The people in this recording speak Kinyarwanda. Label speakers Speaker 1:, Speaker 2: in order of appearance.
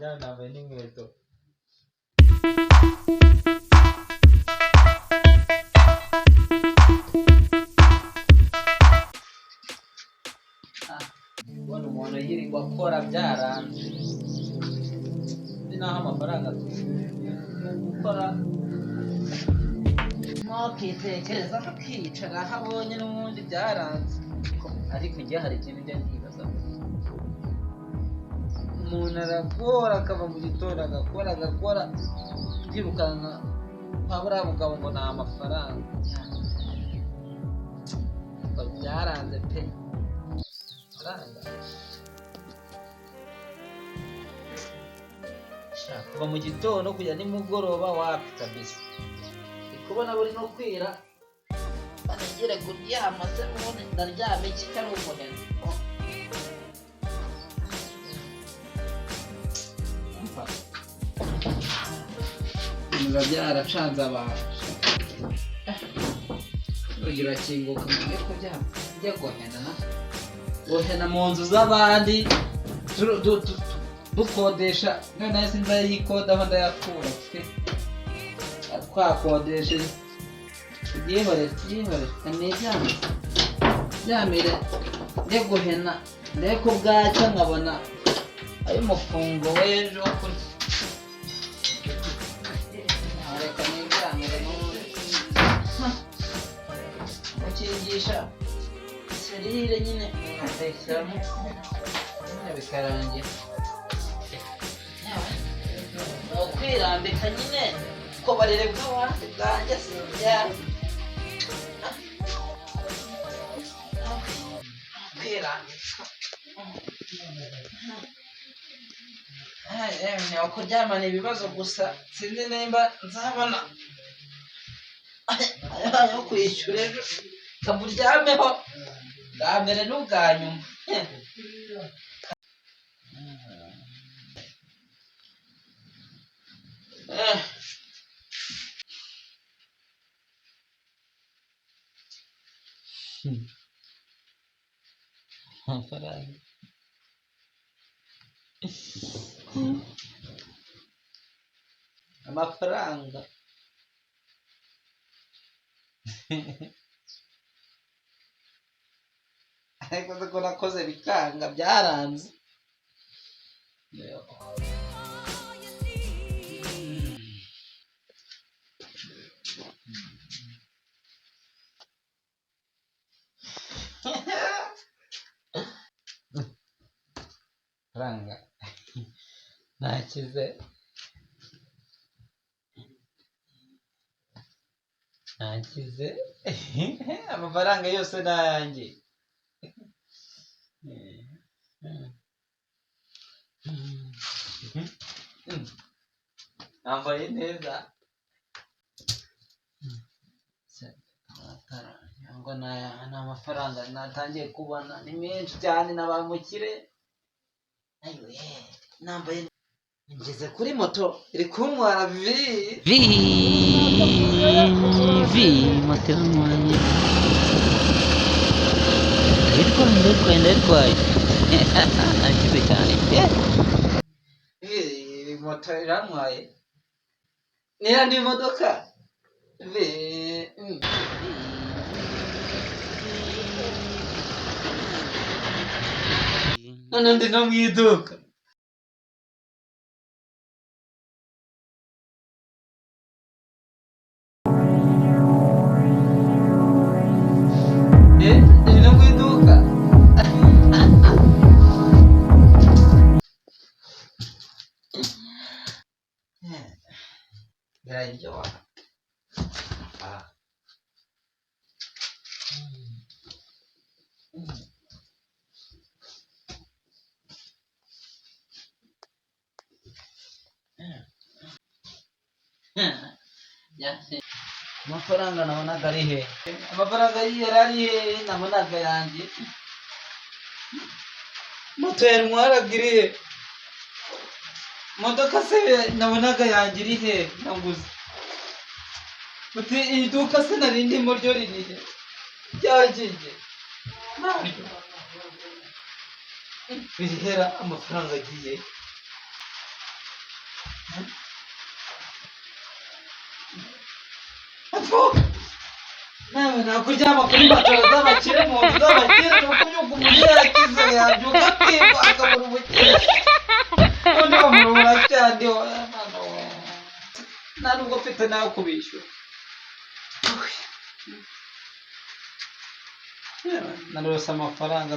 Speaker 1: Jana nambaye n'inkweto. Ubona umuntu yirirwa akora byaranze. Ni naho amafaranga gukora mwakitekereza mukicara aho abonye n'ubundi byaranze. Ariko njye hari ikintu njya nibaza, umuntu arakora akava mu gitondo agakora byirukanka nka buriya bugabo ngo ni amafaranga. Byaranze pe amafaranga. Kuva mu gitondo kujya nimugoroba wapi kabisa. Kubona buri no kwira banagire kuryama se ubundi ndaryame kitari umunene. Biba byaracanze abantu. Ugira kinguka mwe kuryama njya guhena mu nzu z'abandi dukodesha none sinza yikodaho ndayakura twakodeshe byihore byamire njye guhena ndeko bwacya nkabona ayo mufungo w'ejo kurya. Reka niryamire mukingisha serire nyine atekamo nyine bikarangira kwirambika nyine ko barere bw'abandi bwanjye sinjyana kwirambika kuryamana ibibazo gusa sinzi nimba nzabona ayo kwishyura ejo kaburyameho bwa mbere n'ubwa nyuma. Amafaranga ariko ko nakoze bikanga byaranze. Ranga nakize amafaranga yose nayanjye. Nambaye neza ngo ni amafaranga natangiye kubona ni menshi cyane n'abamukire. Nambaye ngeze kuri moto iri kuntwara moto y'umwanya ndarwaye nakize cyane moto irantwaye niya ndi modoka none ndi no mu iduka. Biraryoha. Amafaranga nabonaga ari he? Amafaranga yari he nabonaga yanjye? Moto yantwaraga iri he? Modoka se nabonaga yanjye iri he naguze? Muti iduka se nari ndimo ryo riri he? Ryagiye naryo birihera amafaranga agiye. nawe nakuryama kuri matara z'abakire mu nzu z'abakire ni ukubyuka umuntu yakize yabyuka akimba akabura ubukire noneho umuntu uracyandi nta nubwo mfite nayo kubishyura narose amafaranga